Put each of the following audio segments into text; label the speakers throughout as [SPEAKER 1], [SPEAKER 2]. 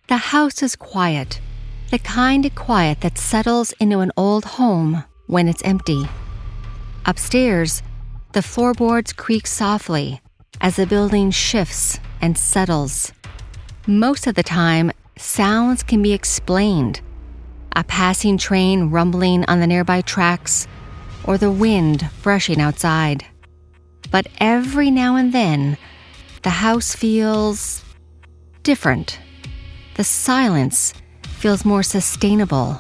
[SPEAKER 1] The house is quiet, the kind of quiet that settles into an old home when it's empty. Upstairs, the floorboards creak softly as the building shifts and settles. Most of the time, sounds can be explained. A passing train rumbling on the nearby tracks, or the wind brushing outside. But every now and then, the house feels different. The silence feels more sustainable,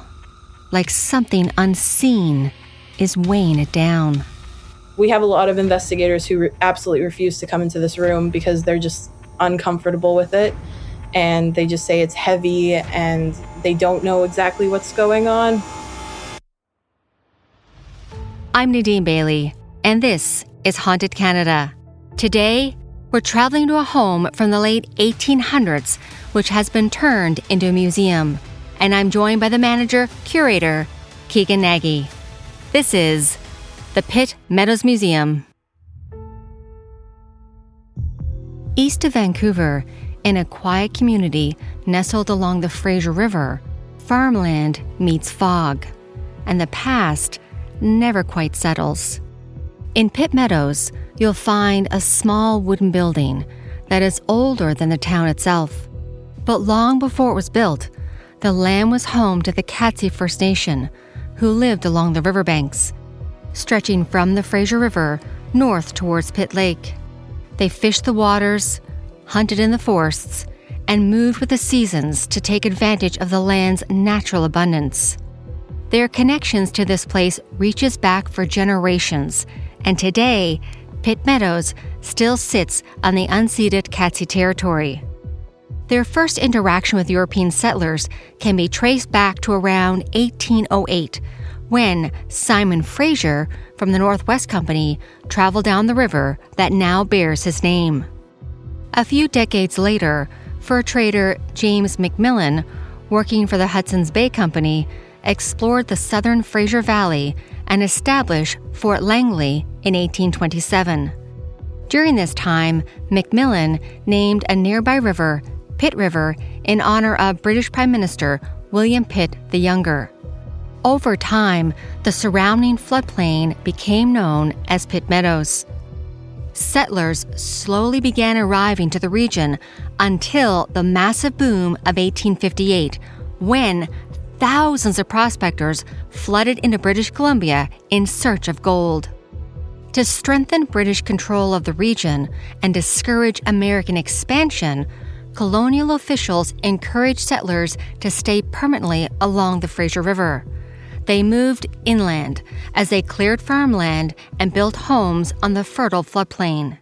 [SPEAKER 1] like something unseen is weighing it down.
[SPEAKER 2] We have a lot of investigators who absolutely refuse to come into this room because they're just uncomfortable with it. And they just say it's heavy and they don't know exactly what's going on.
[SPEAKER 1] I'm Nadine Bailey, and this is Haunted Canada. Today, we're traveling to a home from the late 1800s, which has been turned into a museum. And I'm joined by the manager-curator, Keagan Nagy. This is the Pitt Meadows Museum. East of Vancouver, in a quiet community nestled along the Fraser River, farmland meets fog, and the past never quite settles. In Pitt Meadows, you'll find a small wooden building that is older than the town itself. But long before it was built, the land was home to the Katzie First Nation, who lived along the riverbanks, stretching from the Fraser River north towards Pitt Lake. They fished the waters, hunted in the forests, and moved with the seasons to take advantage of the land's natural abundance. Their connections to this place reaches back for generations, and today, Pitt Meadows still sits on the unceded Katzie territory. Their first interaction with European settlers can be traced back to around 1808, when Simon Fraser from the Northwest Company traveled down the river that now bears his name. A few decades later, fur trader James McMillan, working for the Hudson's Bay Company, explored the southern Fraser Valley and established Fort Langley in 1827. During this time, McMillan named a nearby river, Pitt River, in honor of British Prime Minister William Pitt the Younger. Over time, the surrounding floodplain became known as Pitt Meadows. Settlers slowly began arriving to the region until the massive boom of 1858, when thousands of prospectors flooded into British Columbia in search of gold. To strengthen British control of the region and discourage American expansion, colonial officials encouraged settlers to stay permanently along the Fraser River. They moved inland as they cleared farmland and built homes on the fertile floodplain.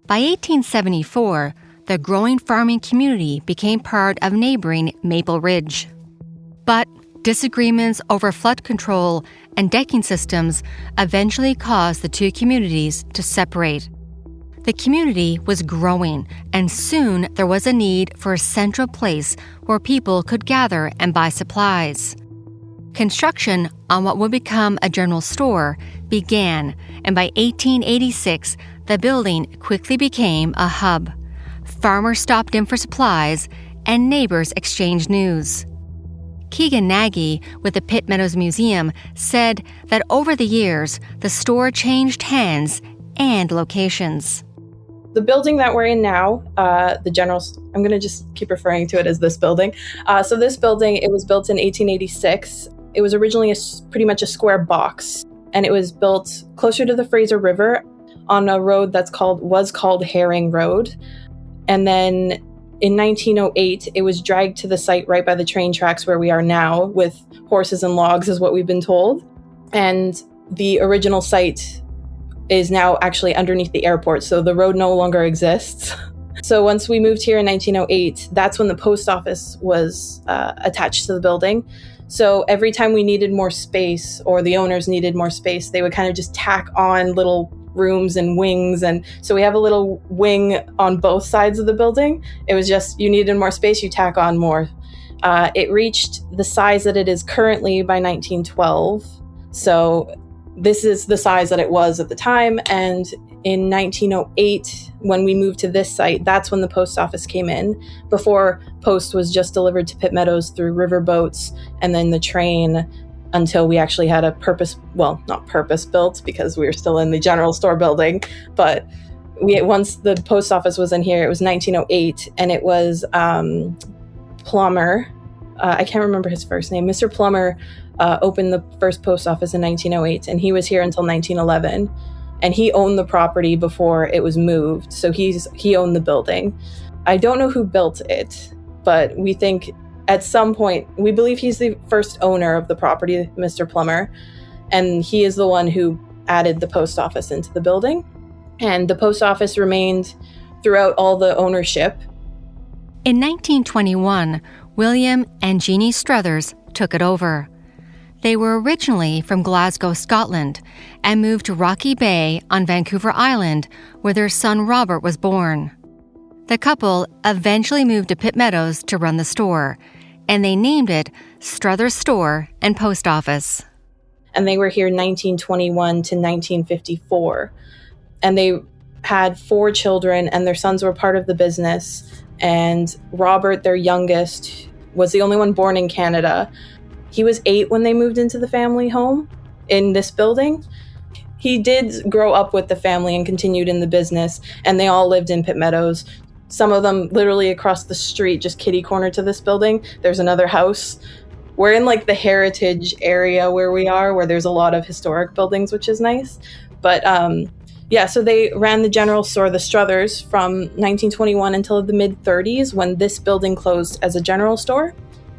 [SPEAKER 1] By 1874, the growing farming community became part of neighboring Maple Ridge. But disagreements over flood control and decking systems eventually caused the two communities to separate. The community was growing, and soon there was a need for a central place where people could gather and buy supplies. Construction on what would become a general store began, and by 1886, the building quickly became a hub. Farmers stopped in for supplies, and neighbors exchanged news. Keagan Nagy with the Pitt Meadows Museum said that over the years, the store changed hands and locations.
[SPEAKER 2] The building that we're in now, the general, I'm going to just keep referring to it as this building. So this building, it was built in 1886. It was originally pretty much a square box, and it was built closer to the Fraser River on a road was called Herring Road. And then in 1908, it was dragged to the site right by the train tracks where we are now, with horses and logs, is what we've been told. And the original site is now actually underneath the airport, so the road no longer exists. So once we moved here in 1908, that's when the post office was attached to the building. So every time we needed more space, or the owners needed more space, they would kind of just tack on little rooms and wings. And so we have a little wing on both sides of the building. It was just, you needed more space, you tack on more. It reached the size that it is currently by 1912. So this is the size that it was at the time. And in 1908, when we moved to this site, that's when the post office came in. Before, post was just delivered to Pitt Meadows through river boats and then the train, until we actually had a not purpose-built, because we were still in the general store building, but once the post office was in here, it was 1908, and it was Plummer. I can't remember his first name. Mr. Plummer opened the first post office in 1908, and he was here until 1911. And he owned the property before it was moved, so he owned the building. I don't know who built it, but we think at some point, we believe he's the first owner of the property, Mr. Plummer, and he is the one who added the post office into the building. And the post office remained throughout all the ownership.
[SPEAKER 1] In 1921, William and Jeannie Struthers took it over. They were originally from Glasgow, Scotland, and moved to Rocky Bay on Vancouver Island, where their son Robert was born. The couple eventually moved to Pitt Meadows to run the store, and they named it Struthers Store and Post Office.
[SPEAKER 2] And they were here 1921 to 1954. And they had 4 children, and their sons were part of the business. And Robert, their youngest, was the only one born in Canada. He was 8 when they moved into the family home in this building. He did grow up with the family and continued in the business, and they all lived in Pitt Meadows. Some of them literally across the street, just kitty corner to this building, there's another house. We're in like the heritage area where we are, where there's a lot of historic buildings, which is nice. But so they ran the general store, the Struthers, from 1921 until the mid-30s, when this building closed as a general store.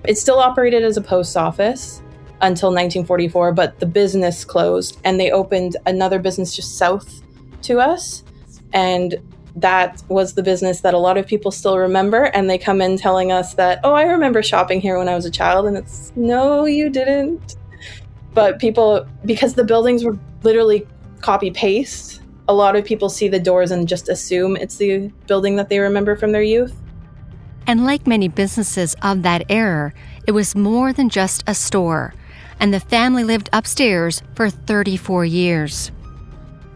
[SPEAKER 2] It still operated as a post office until 1944, but the business closed, and they opened another business just south to us. And that was the business that a lot of people still remember, and they come in telling us that, oh, I remember shopping here when I was a child, and it's, no, you didn't. But people, because the buildings were literally copy-paste, a lot of people see the doors and just assume it's the building that they remember from their youth.
[SPEAKER 1] And like many businesses of that era, it was more than just a store, and the family lived upstairs for 34 years.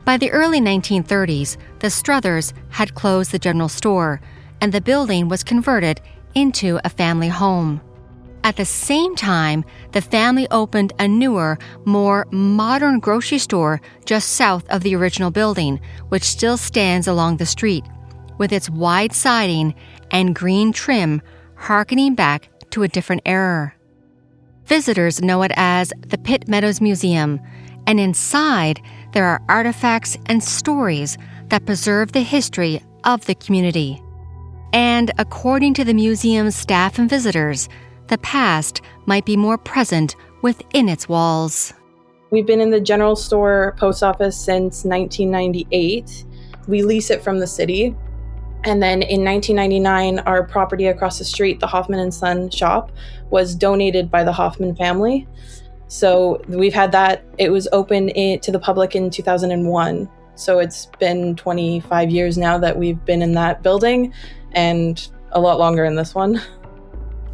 [SPEAKER 1] By the early 1930s, the Struthers had closed the general store, and the building was converted into a family home. At the same time, the family opened a newer, more modern grocery store just south of the original building, which still stands along the street, with its wide siding and green trim harkening back to a different era. Visitors know it as the Pitt Meadows Museum, and inside there are artifacts and stories that preserve the history of the community. And according to the museum's staff and visitors, the past might be more present within its walls.
[SPEAKER 2] We've been in the general store post office since 1998. We lease it from the city. And then in 1999, our property across the street, the Hoffman & Son shop, was donated by the Hoffman family. So we've had that. It was open to the public in 2001. So it's been 25 years now that we've been in that building, and a lot longer in this one.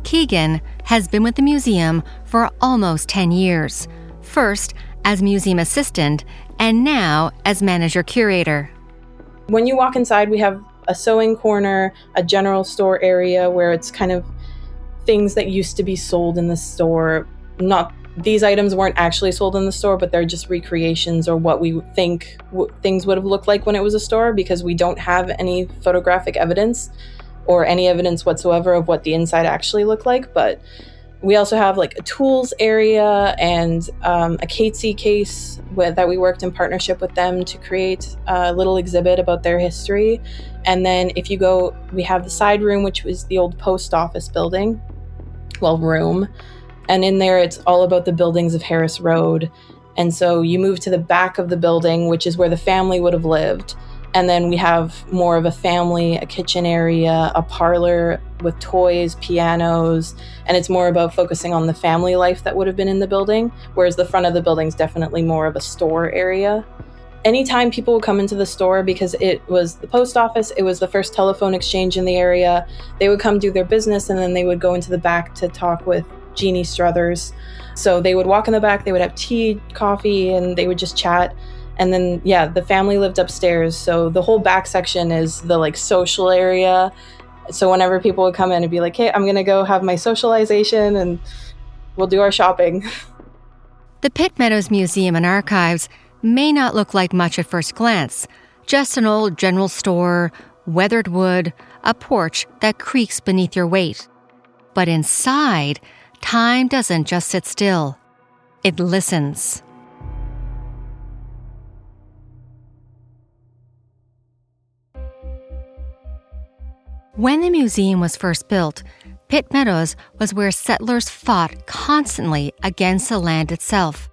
[SPEAKER 1] Keagan has been with the museum for almost 10 years, first as museum assistant and now as manager-curator.
[SPEAKER 2] When you walk inside, we have a sewing corner, a general store area where it's kind of things that used to be sold in the store. These items weren't actually sold in the store, but they're just recreations or what we think things would have looked like when it was a store, because we don't have any photographic evidence or any evidence whatsoever of what the inside actually looked like. But we also have like a tools area and a Catesy case that we worked in partnership with them to create a little exhibit about their history. And then if you go, we have the side room, which was the old post office building, room. And in there, it's all about the buildings of Harris Road. And so you move to the back of the building, which is where the family would have lived. And then we have more of a family, a kitchen area, a parlor with toys, pianos, and it's more about focusing on the family life that would have been in the building, whereas the front of the building is definitely more of a store area. Anytime people would come into the store, because it was the post office, it was the first telephone exchange in the area, they would come do their business and then they would go into the back to talk with Jeannie Struthers. So they would walk in the back, they would have tea, coffee, and they would just chat. And then, yeah, the family lived upstairs. So the whole back section is the like social area. So whenever people would come in and be like, hey, I'm going to go have my socialization and we'll do our shopping.
[SPEAKER 1] The Pitt Meadows Museum and Archives may not look like much at first glance. Just an old general store, weathered wood, a porch that creaks beneath your weight. But inside, time doesn't just sit still. It listens. When the museum was first built, Pitt Meadows was where settlers fought constantly against the land itself.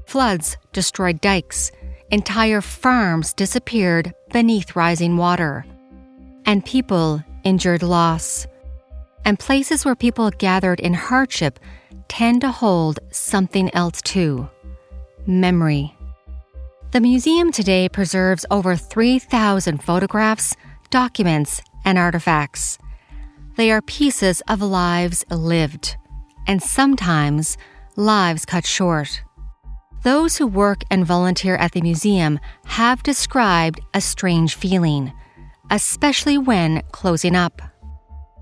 [SPEAKER 1] Floods destroyed dikes. Entire farms disappeared beneath rising water. And people endured loss. And places where people gathered in hardship tend to hold something else too: memory. The museum today preserves over 3,000 photographs, documents, and artifacts. They are pieces of lives lived, and sometimes lives cut short. Those who work and volunteer at the museum have described a strange feeling, especially when closing up.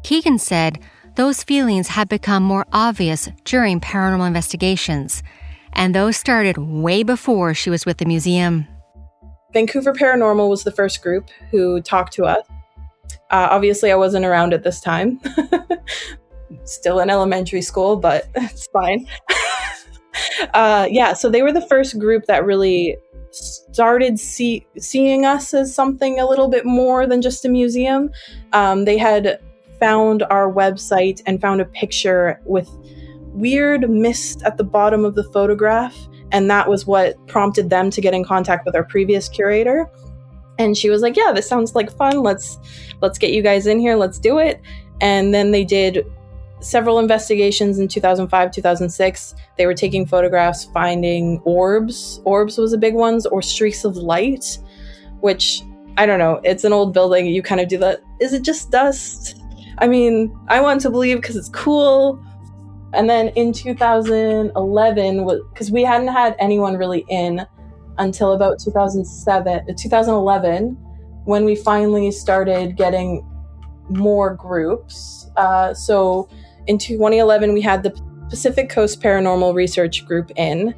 [SPEAKER 1] Keagan said those feelings have become more obvious during paranormal investigations, and those started way before she was with the museum.
[SPEAKER 2] Vancouver Paranormal was the first group who talked to us. Obviously, I wasn't around at this time. Still in elementary school, but it's fine. So they were the first group that really started seeing us as something a little bit more than just a museum. They had found our website and found a picture with weird mist at the bottom of the photograph, and that was what prompted them to get in contact with our previous curator. And she was like, yeah, this sounds like fun. Let's get you guys in here. Let's do it. And then they did several investigations in 2005, 2006. They were taking photographs, finding orbs. Orbs was a big one, or streaks of light, which, I don't know. It's an old building. You kind of do that. Is it just dust? I mean, I want to believe because it's cool. And then in 2011, because we hadn't had anyone really in until about 2011, when we finally started getting more groups. So in 2011, we had the Pacific Coast Paranormal Research Group in,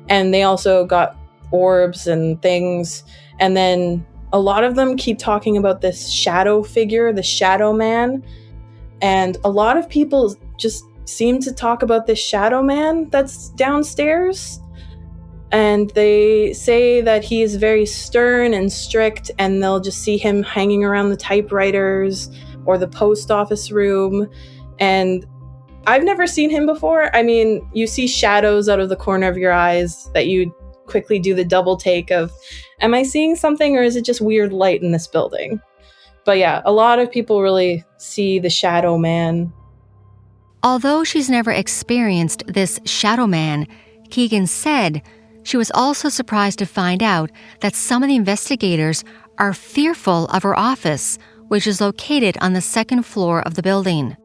[SPEAKER 2] and they also got orbs and things. And then a lot of them keep talking about this shadow figure, the shadow man. And a lot of people just seem to talk about this shadow man that's downstairs. And they say that he is very stern and strict, and they'll just see him hanging around the typewriters or the post office room. And I've never seen him before. I mean, you see shadows out of the corner of your eyes that you quickly do the double take of, am I seeing something or is it just weird light in this building? But yeah, a lot of people really see the shadow man.
[SPEAKER 1] Although she's never experienced this shadow man, Keagan said she was also surprised to find out that some of the investigators are fearful of her office, which is located on the second floor of the building.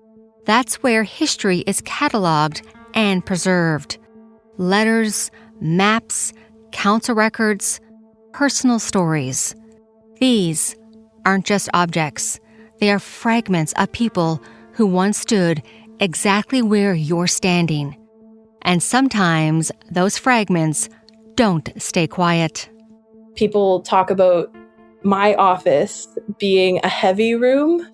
[SPEAKER 1] That's where history is cataloged and preserved. Letters, maps, council records, personal stories. These aren't just objects. They are fragments of people who once stood exactly where you're standing. And sometimes those fragments don't stay quiet.
[SPEAKER 2] People talk about my office being a heavy room.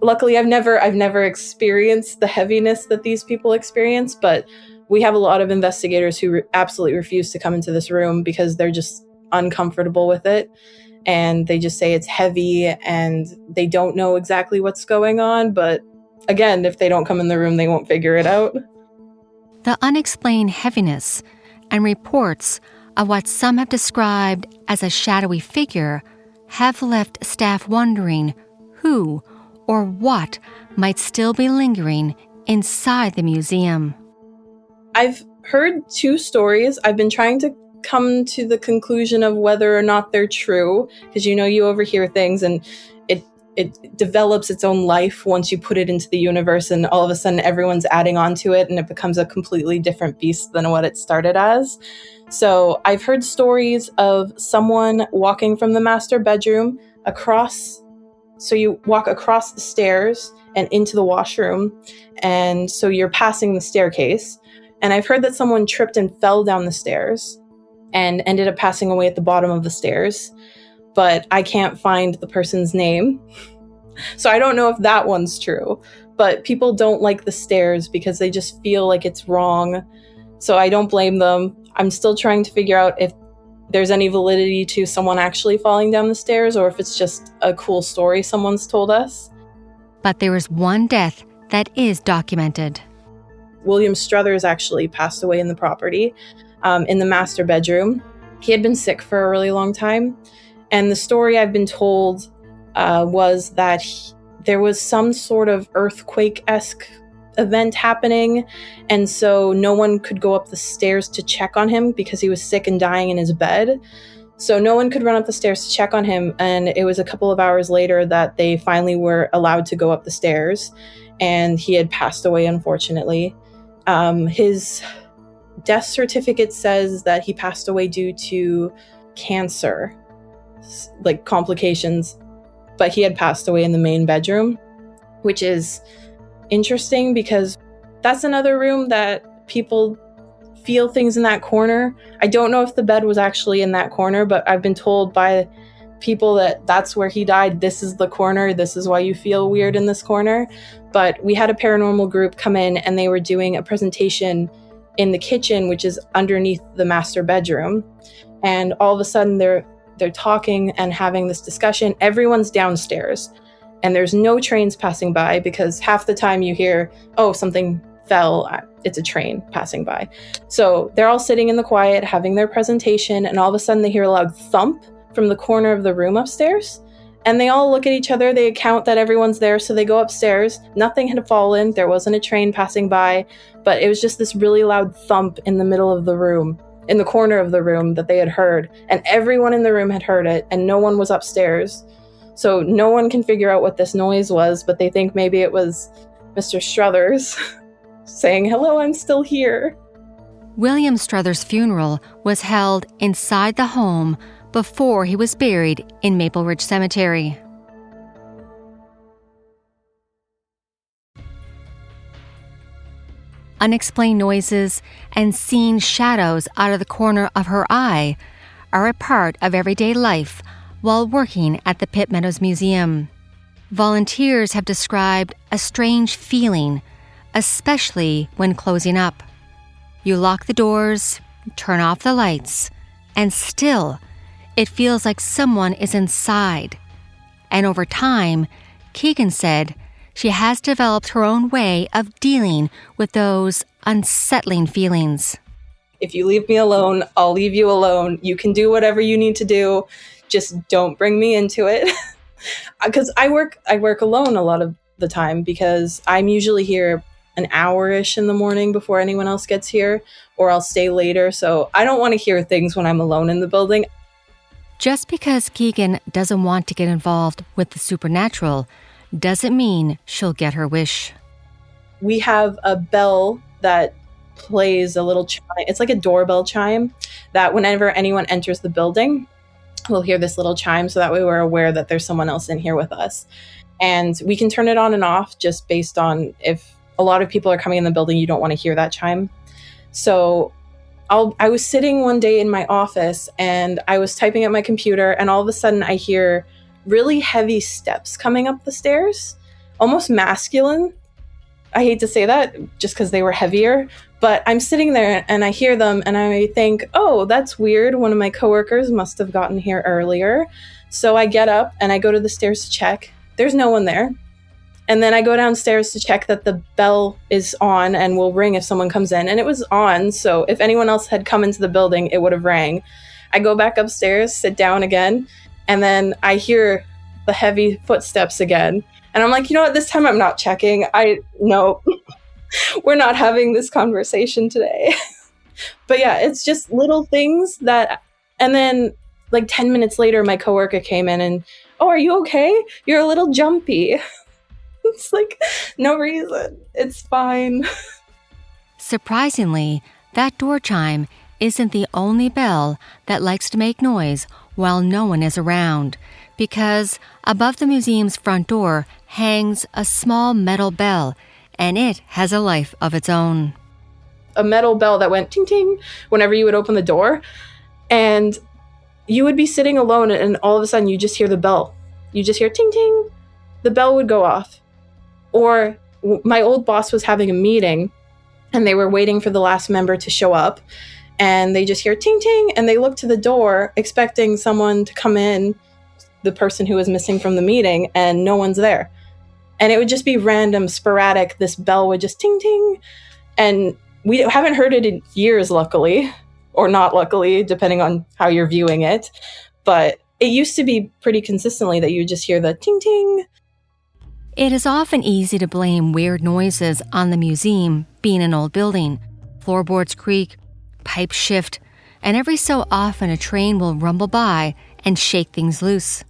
[SPEAKER 2] Luckily, I've never experienced the heaviness that these people experience, but we have a lot of investigators who absolutely refuse to come into this room because they're just uncomfortable with it. And they just say it's heavy and they don't know exactly what's going on. But again, if they don't come in the room, they won't figure it out.
[SPEAKER 1] The unexplained heaviness and reports of what some have described as a shadowy figure have left staff wondering who or what might still be lingering inside the museum.
[SPEAKER 2] I've heard two stories. I've been trying to come to the conclusion of whether or not they're true, because you overhear things and it develops its own life once you put it into the universe, and all of a sudden everyone's adding on to it and it becomes a completely different beast than what it started as. So I've heard stories of someone walking from the master bedroom across. So you walk across the stairs and into the washroom. And so you're passing the staircase. And I've heard that someone tripped and fell down the stairs and ended up passing away at the bottom of the stairs. But I can't find the person's name. So I don't know if that one's true. But people don't like the stairs because they just feel like it's wrong. So I don't blame them. I'm still trying to figure out if there's any validity to someone actually falling down the stairs or if it's just a cool story someone's told us.
[SPEAKER 1] But there is one death that is documented.
[SPEAKER 2] William Struthers actually passed away in the property, in the master bedroom. He had been sick for a really long time. And the story I've been told was that there was some sort of earthquake-esque event happening, and so no one could go up the stairs to check on him because he was sick and dying in his bed. So no one could run up the stairs to check on him, and it was a couple of hours later that they finally were allowed to go up the stairs, and he had passed away, unfortunately. His death certificate says that he passed away due to cancer, like complications, but he had passed away in the main bedroom, which is interesting because that's another room that people feel things in that corner. I don't know if the bed was actually in that corner, but I've been told by people that that's where he died. This is the corner. This is why you feel weird in this corner. But we had a paranormal group come in and they were doing a presentation in the kitchen, which is underneath the master bedroom. And all of a sudden they're talking and having this discussion. Everyone's downstairs. And there's no trains passing by because half the time you hear, oh, something fell. It's a train passing by. So they're all sitting in the quiet, having their presentation, and all of a sudden they hear a loud thump from the corner of the room upstairs. And they all look at each other. They account that everyone's there. So they go upstairs. Nothing had fallen. There wasn't a train passing by. But it was just this really loud thump in the middle of the room, in the corner of the room that they had heard. And everyone in the room had heard it. And no one was upstairs. So no one can figure out what this noise was, but they think maybe it was Mr. Struthers saying, hello, I'm still here.
[SPEAKER 1] William Struthers' funeral was held inside the home before he was buried in Maple Ridge Cemetery. Unexplained noises and seeing shadows out of the corner of her eye are a part of everyday life while working at the Pitt Meadows Museum. Volunteers have described a strange feeling, especially when closing up. You lock the doors, turn off the lights, and still, it feels like someone is inside. And over time, Keagan said she has developed her own way of dealing with those unsettling feelings.
[SPEAKER 2] If you leave me alone, I'll leave you alone. You can do whatever you need to do. Just don't bring me into it. Because I work alone a lot of the time because I'm usually here an hour-ish in the morning before anyone else gets here, or I'll stay later. So I don't want to hear things when I'm alone in the building.
[SPEAKER 1] Just because Keagan doesn't want to get involved with the supernatural doesn't mean she'll get her wish.
[SPEAKER 2] We have a bell that plays a little chime. It's like a doorbell chime that whenever anyone enters the building, we'll hear this little chime, so that way we're aware that there's someone else in here with us. And we can turn it on and off just based on if a lot of people are coming in the building, you don't want to hear that chime. So I was sitting one day in my office and I was typing at my computer, and all of a sudden I hear really heavy steps coming up the stairs, almost masculine. I hate to say that just because they were heavier, but I'm sitting there and I hear them and I think, oh, that's weird. One of my coworkers must have gotten here earlier. So I get up and I go to the stairs to check. There's no one there. And then I go downstairs to check that the bell is on and will ring if someone comes in. And it was on, so if anyone else had come into the building, it would have rang. I go back upstairs, sit down again, and then I hear the heavy footsteps again. And I'm like, you know what, this time I'm not checking. No, we're not having this conversation today. But yeah, it's just little things that, and then like 10 minutes later, my coworker came in and Oh, are you okay? You're a little jumpy. It's like, no reason. It's fine.
[SPEAKER 1] Surprisingly, that door chime isn't the only bell that likes to make noise while no one is around, because above the museum's front door hangs a small metal bell, and it has a life of its own.
[SPEAKER 2] A metal bell that went ting ting whenever you would open the door, and you would be sitting alone, and all of a sudden you just hear the bell. You just hear ting ting. The bell would go off. Or my old boss was having a meeting, and they were waiting for the last member to show up, and they just hear ting ting, and they look to the door expecting someone to come in, the person who was missing from the meeting, and no one's there. And it would just be random, sporadic. This bell would just ting ting, and we haven't heard it in years, luckily, or not luckily, depending on how you're viewing it. But it used to be pretty consistently that you would just hear the ting ting.
[SPEAKER 1] It is often easy to blame weird noises on the museum being an old building. Floorboards creak, pipes shift, and every so often a train will rumble by and shake things loose.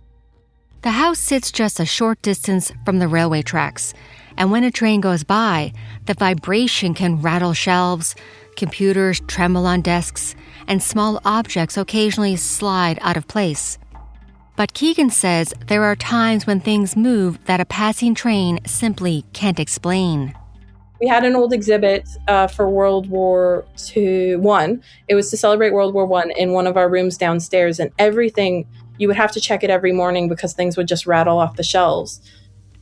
[SPEAKER 1] The house sits just a short distance from the railway tracks, and when a train goes by, the vibration can rattle shelves, computers tremble on desks, and small objects occasionally slide out of place. But Keagan says there are times when things move that a passing train simply can't explain.
[SPEAKER 2] We had an old exhibit for World War I. It was to celebrate World War I in one of our rooms downstairs, and everything, you would have to check it every morning because things would just rattle off the shelves.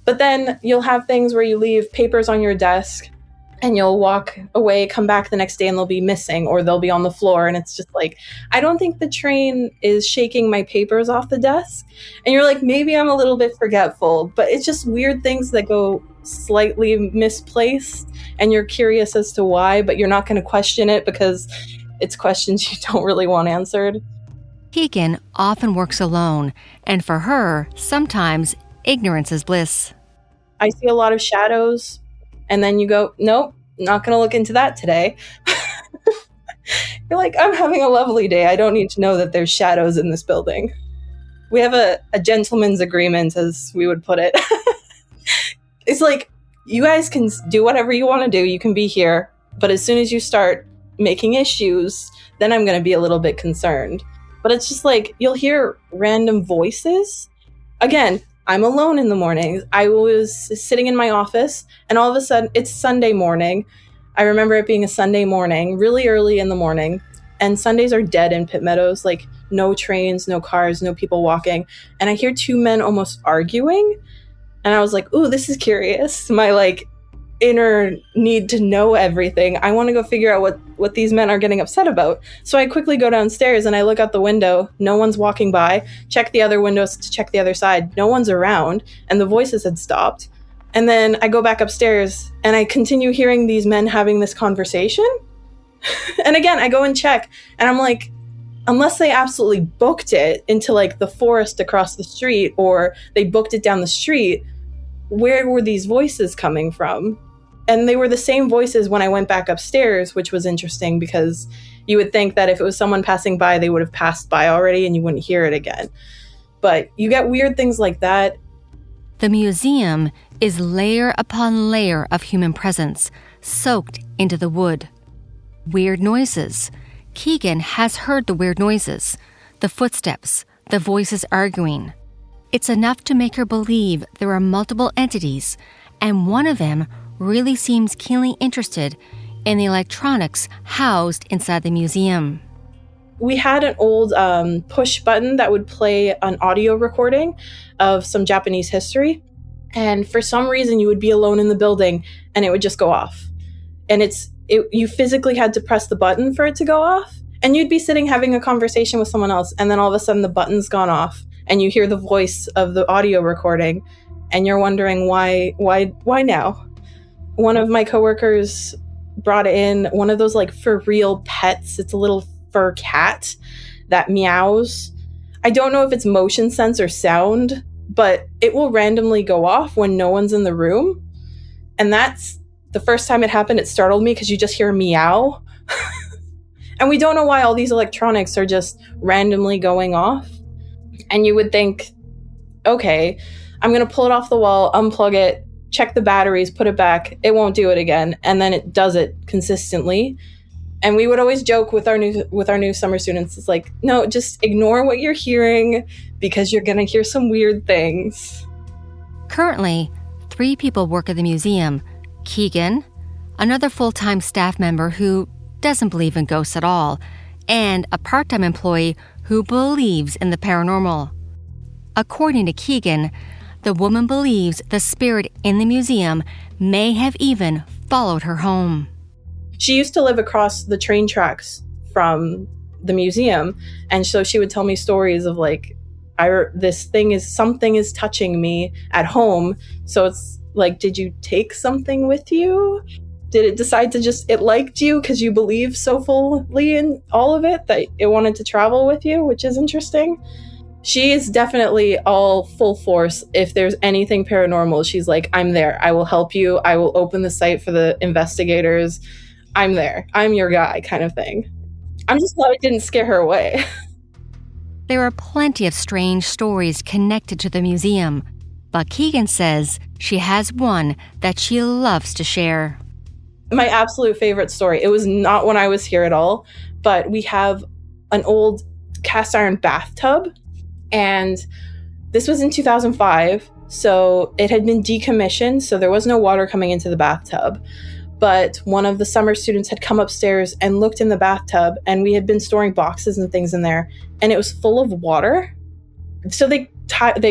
[SPEAKER 2] But then you'll have things where you leave papers on your desk, and you'll walk away, come back the next day, and they'll be missing, or they'll be on the floor. And it's just like, I don't think the train is shaking my papers off the desk. And you're like, maybe I'm a little bit forgetful, but it's just weird things that go slightly misplaced, and you're curious as to why, but you're not going to question it because it's questions you don't really want answered.
[SPEAKER 1] Keagan often works alone, and for her, sometimes ignorance is bliss.
[SPEAKER 2] I see a lot of shadows. And then you go, nope, not going to look into that today. You're like, I'm having a lovely day. I don't need to know that there's shadows in this building. We have a gentleman's agreement, as we would put it. It's like, you guys can do whatever you want to do. You can be here. But as soon as you start making issues, then I'm going to be a little bit concerned. But it's just like, you'll hear random voices. Again, I'm alone in the mornings. I was sitting in my office, and all of a sudden, it's Sunday morning. I remember it being a Sunday morning, really early in the morning, and Sundays are dead in Pitt Meadows, like no trains, no cars, no people walking. And I hear two men almost arguing, and I was like, ooh, this is curious. My inner need to know everything. I want to go figure out what these men are getting upset about. So I quickly go downstairs and I look out the window. No one's walking by. Check the other windows to check the other side. No one's around, and the voices had stopped. And then I go back upstairs and I continue hearing these men having this conversation. And again, I go and check, and I'm like, unless they absolutely booked it into the forest across the street, or they booked it down the street, where were these voices coming from? And they were the same voices when I went back upstairs, which was interesting because you would think that if it was someone passing by, they would have passed by already and you wouldn't hear it again. But you get weird things like that.
[SPEAKER 1] The museum is layer upon layer of human presence, soaked into the wood. Weird noises. Keagan has heard the weird noises, the footsteps, the voices arguing. It's enough to make her believe there are multiple entities, and one of them really seems keenly interested in the electronics housed inside the museum.
[SPEAKER 2] We had an old push button that would play an audio recording of some Japanese history. And for some reason, you would be alone in the building and it would just go off. And you physically had to press the button for it to go off. And you'd be sitting having a conversation with someone else, and then all of a sudden the button's gone off and you hear the voice of the audio recording and you're wondering why now? One of my coworkers brought in one of those for real pets. It's a little fur cat that meows. I don't know if it's motion sense or sound, but it will randomly go off when no one's in the room. And that's the first time it happened. It startled me because you just hear meow. And we don't know why all these electronics are just randomly going off. And you would think, okay, I'm going to pull it off the wall, unplug it, check the batteries, put it back. It won't do it again. And then it does it consistently. And we would always joke with our new summer students. It's like, no, just ignore what you're hearing because you're going to hear some weird things.
[SPEAKER 1] Currently, 3 people work at the museum. Keagan, another full-time staff member who doesn't believe in ghosts at all, and a part-time employee who believes in the paranormal. According to Keagan, the woman believes the spirit in the museum may have even followed her home.
[SPEAKER 2] She used to live across the train tracks from the museum, and so she would tell me stories of like, something is touching me at home. So it's like, did you take something with you? Did it decide to it liked you because you believe so fully in all of it that it wanted to travel with you, which is interesting. She is definitely all full force. If there's anything paranormal, she's like, I'm there. I will help you. I will open the site for the investigators. I'm there. I'm your guy kind of thing. I'm just glad it didn't scare her away.
[SPEAKER 1] There are plenty of strange stories connected to the museum, but Keagan says she has one that she loves to share.
[SPEAKER 2] My absolute favorite story, it was not when I was here at all, but we have an old cast iron bathtub, and this was in 2005, so it had been decommissioned, so there was no water coming into the bathtub. But one of the summer students had come upstairs and looked in the bathtub, and we had been storing boxes and things in there, and it was full of water. So they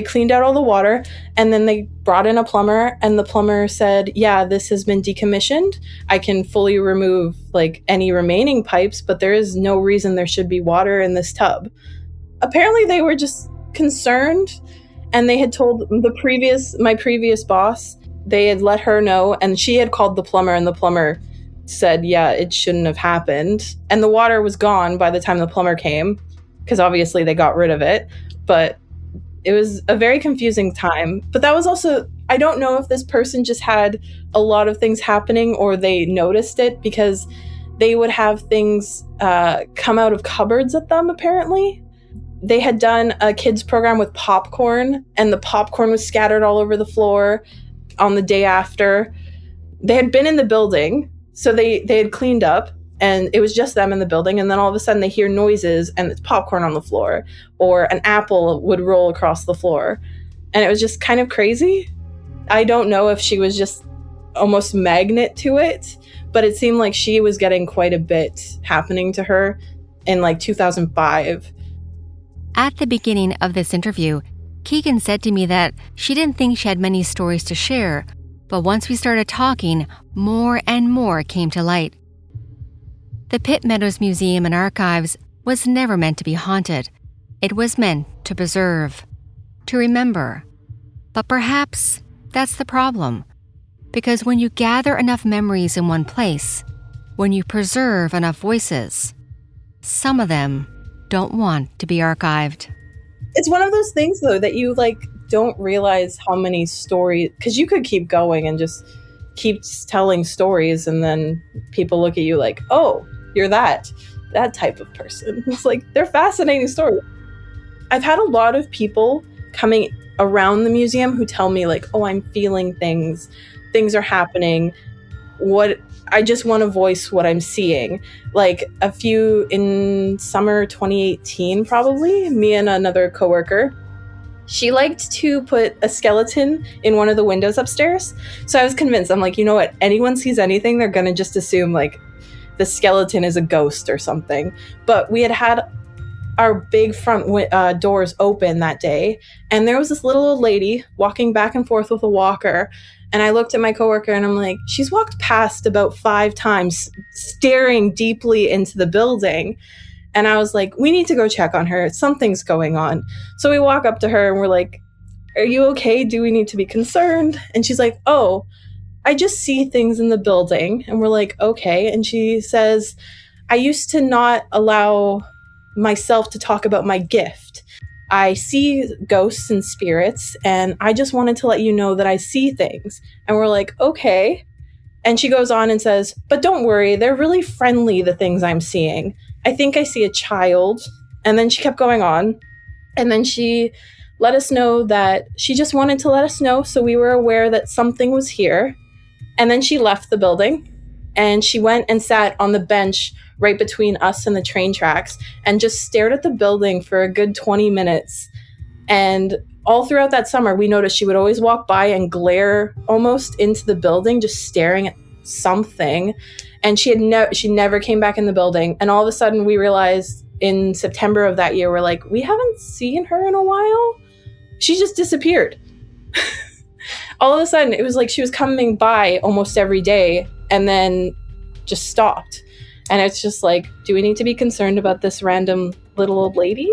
[SPEAKER 2] cleaned out all the water, and then they brought in a plumber, and the plumber said, yeah, this has been decommissioned. I can fully remove like any remaining pipes, but there is no reason there should be water in this tub. Apparently they were just concerned, and they had told my previous boss, they had let her know, and she had called the plumber, and the plumber said, yeah, it shouldn't have happened. And the water was gone by the time the plumber came, because obviously they got rid of it. But it was a very confusing time. But that was also, I don't know if this person just had a lot of things happening or they noticed it, because they would have things come out of cupboards at them, apparently. They had done a kids program with popcorn, and the popcorn was scattered all over the floor on the day after. They had been in the building, so they had cleaned up, and it was just them in the building, and then all of a sudden they hear noises and it's popcorn on the floor, or an apple would roll across the floor, and it was just kind of crazy. I don't know if she was just almost magnet to it, but it seemed like she was getting quite a bit happening to her in like 2005.
[SPEAKER 1] At the beginning of this interview, Keagan said to me that she didn't think she had many stories to share, but once we started talking, more and more came to light. The Pitt Meadows Museum and Archives was never meant to be haunted. It was meant to preserve, to remember. But perhaps that's the problem, because when you gather enough memories in one place, when you preserve enough voices, some of them don't want to be archived.
[SPEAKER 2] It's one of those things, though, that you don't realize how many stories, because you could keep going and just keep telling stories, and then people look at you like, oh, you're that type of person. It's like, they're fascinating stories. I've had a lot of people coming around the museum who tell me like, oh, I'm feeling things are happening. I just want to voice what I'm seeing. Like a few in summer 2018, probably, me and another coworker, she liked to put a skeleton in one of the windows upstairs. So I was convinced, I'm like, you know what? Anyone sees anything, they're going to just assume like the skeleton is a ghost or something. But we had our big front doors open that day, and there was this little old lady walking back and forth with a walker. And I looked at my coworker and I'm like, she's walked past about 5 times, staring deeply into the building. And I was like, we need to go check on her. Something's going on. So we walk up to her and we're like, are you okay? Do we need to be concerned? And she's like, oh, I just see things in the building. And we're like, okay. And she says, I used to not allow myself to talk about my gift. I see ghosts and spirits, and I just wanted to let you know that I see things. And we're like, okay. And she goes on and says, but don't worry, they're really friendly, the things I'm seeing. I think I see a child. And then she kept going on. And then she let us know that she just wanted to let us know so we were aware that something was here. And then she left the building and she went and sat on the bench right between us and the train tracks and just stared at the building for a good 20 minutes. And all throughout that summer, we noticed she would always walk by and glare almost into the building, just staring at something. And she never came back in the building. And all of a sudden we realized in September of that year, we're like, we haven't seen her in a while. She just disappeared. All of a sudden, it was like she was coming by almost every day and then just stopped. And it's just like, do we need to be concerned about this random little old lady?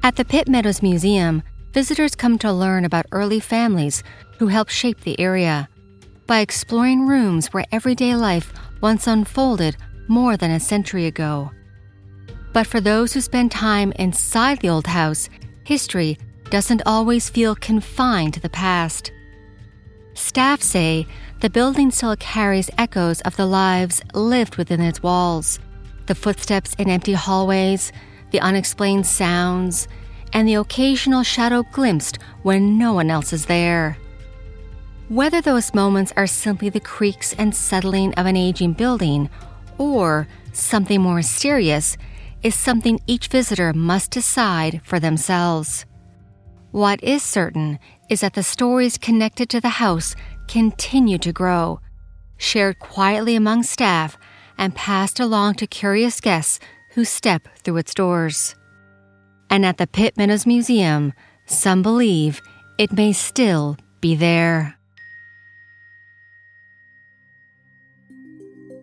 [SPEAKER 1] At the Pitt Meadows Museum, visitors come to learn about early families who helped shape the area by exploring rooms where everyday life once unfolded more than a century ago. But for those who spend time inside the old house, history doesn't always feel confined to the past. Staff say the building still carries echoes of the lives lived within its walls, the footsteps in empty hallways, the unexplained sounds, and the occasional shadow glimpsed when no one else is there. Whether those moments are simply the creaks and settling of an aging building or something more mysterious is something each visitor must decide for themselves. What is certain is that the stories connected to the house continue to grow, shared quietly among staff and passed along to curious guests who step through its doors. And at the Pitt Meadows Museum, some believe it may still be there.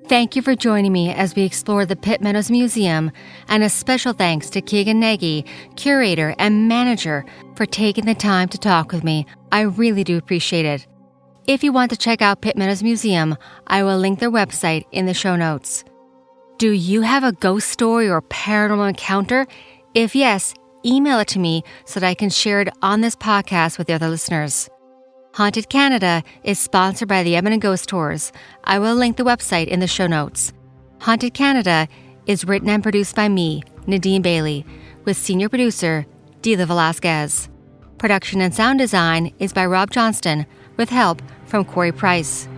[SPEAKER 1] Thank you for joining me as we explore the Pitt Meadows Museum, and a special thanks to Keagan Nagy, curator and manager, for taking the time to talk with me. I really do appreciate it. If you want to check out Pitt Meadows Museum, I will link their website in the show notes. Do you have a ghost story or paranormal encounter? If yes, email it to me so that I can share it on this podcast with the other listeners. Haunted Canada is sponsored by the Edmonton Ghost Tours. I will link the website in the show notes. Haunted Canada is written and produced by me, Nadine Bailey, with senior producer Dila Velasquez. Production and sound design is by Rob Johnston, with help from Corey Price.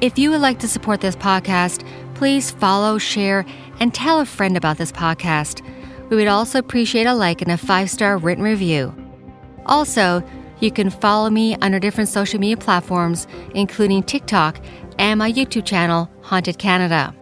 [SPEAKER 1] If you would like to support this podcast, please follow, share, and tell a friend about this podcast. We would also appreciate a like and a 5-star written review. Also, you can follow me on our different social media platforms, including TikTok and my YouTube channel, Haunted Canada.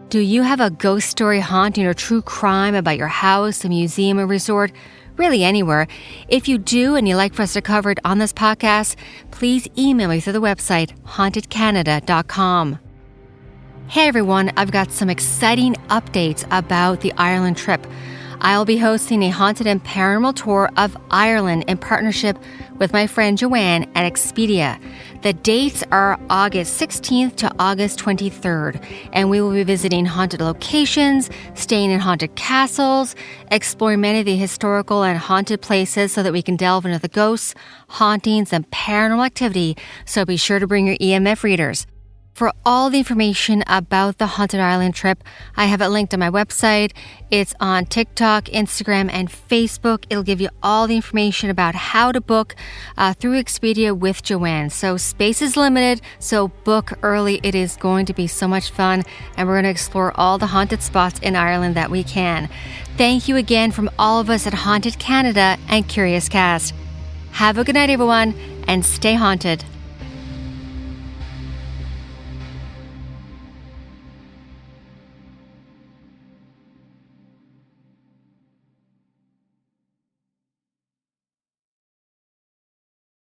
[SPEAKER 1] Do you have a ghost story, haunting, or true crime about your house, a museum, or resort? Really anywhere. If you do and you'd like for us to cover it on this podcast, please email me through the website, hauntedcanada.com. Hey everyone, I've got some exciting updates about the Ireland trip. I'll be hosting a haunted and paranormal tour of Ireland in partnership with my friend Joanne at Expedia. The dates are August 16th to August 23rd, and we will be visiting haunted locations, staying in haunted castles, exploring many of the historical and haunted places so that we can delve into the ghosts, hauntings, and paranormal activity, so be sure to bring your EMF readers. For all the information about the Haunted Ireland trip, I have it linked on my website. It's on TikTok, Instagram, and Facebook. It'll give you all the information about how to book through Expedia with Joanne. So space is limited, so book early. It is going to be so much fun, and we're going to explore all the haunted spots in Ireland that we can. Thank you again from all of us at Haunted Canada and Curious Cast. Have a good night, everyone, and stay haunted.